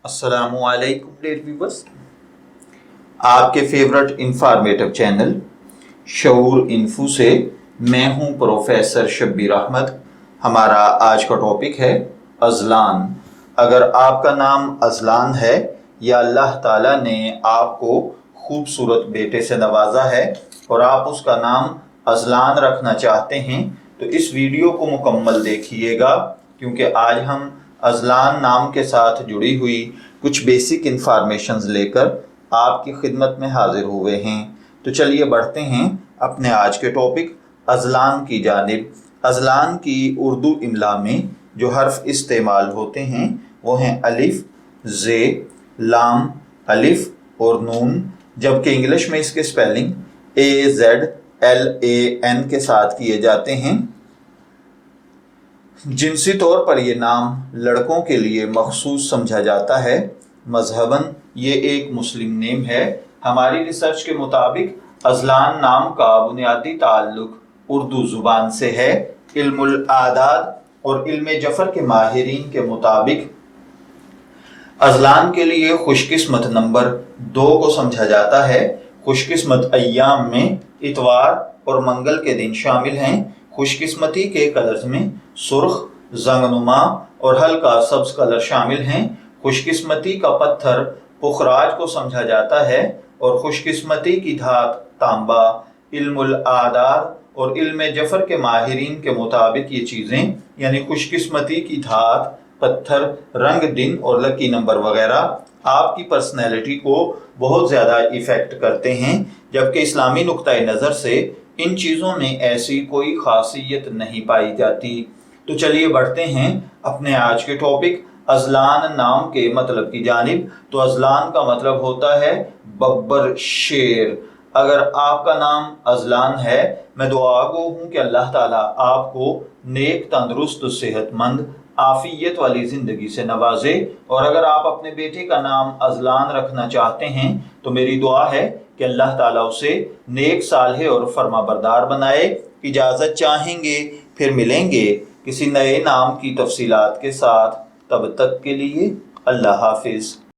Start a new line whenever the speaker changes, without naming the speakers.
السلام علیکم dear viewers, آپ کے فیورٹ انفارمیٹو چینل شعور انفو سے میں ہوں پروفیسر شبیر احمد۔ ہمارا آج کا ٹاپک ہے اذلان۔ اگر آپ کا نام اذلان ہے یا اللہ تعالیٰ نے آپ کو خوبصورت بیٹے سے نوازا ہے اور آپ اس کا نام اذلان رکھنا چاہتے ہیں تو اس ویڈیو کو مکمل دیکھیے گا، کیونکہ آج ہم اذلان نام کے ساتھ جڑی ہوئی کچھ بیسک انفارمیشنز لے کر آپ کی خدمت میں حاضر ہوئے ہیں۔ تو چلیے بڑھتے ہیں اپنے آج کے ٹاپک اذلان کی جانب۔ اذلان کی اردو املا میں جو حرف استعمال ہوتے ہیں وہ ہیں الف، ز، لام، الف اور نون، جبکہ انگلش میں اس کے سپیلنگ AZLAN کے ساتھ کیے جاتے ہیں۔ جنسی طور پر یہ نام لڑکوں کے لیے مخصوص سمجھا جاتا ہے۔ مذہباً یہ ایک مسلم نیم ہے۔ ہماری ریسرچ کے مطابق اذلان نام کا بنیادی تعلق اردو زبان سے ہے۔ علم الاعداد اور علم جفر کے ماہرین کے مطابق اذلان کے لیے خوش قسمت نمبر 2 کو سمجھا جاتا ہے۔ خوش قسمت ایام میں اتوار اور منگل کے دن شامل ہیں۔ خوش قسمتی کے کلرز میں سرخ، زنگنما اور ہلکا سبز کلر شامل ہیں۔ خوش قسمتی کا پتھر پخراج کو سمجھا جاتا ہے اور خوش قسمتی کی دھات تانبا۔ علم الاعداد اور علم جفر کے ماہرین کے مطابق یہ چیزیں یعنی خوش قسمتی کی دھات، پتھر، رنگ، دن اور لکی نمبر وغیرہ آپ کی پرسنالٹی کو بہت زیادہ ایفیکٹ کرتے ہیں، جبکہ اسلامی نقطۂ نظر سے ان چیزوں میں ایسی کوئی خاصیت نہیں پائی جاتی۔ تو چلیے بڑھتے ہیں اپنے آج کے ٹاپک اذلان نام کے مطلب کی جانب۔ تو اذلان کا مطلب ہوتا ہے ببر شیر۔ اگر آپ کا نام اذلان ہے، میں دعا گو ہوں کہ اللہ تعالیٰ آپ کو نیک، تندرست، صحت مند، عافیت والی زندگی سے نوازے، اور اگر آپ اپنے بیٹے کا نام اذلان رکھنا چاہتے ہیں تو میری دعا ہے کہ اللہ تعالیٰ اسے نیک، صالح اور فرما بردار بنائے۔ اجازت چاہیں گے، پھر ملیں گے کسی نئے نام کی تفصیلات کے ساتھ۔ تب تک کے لیے اللہ حافظ۔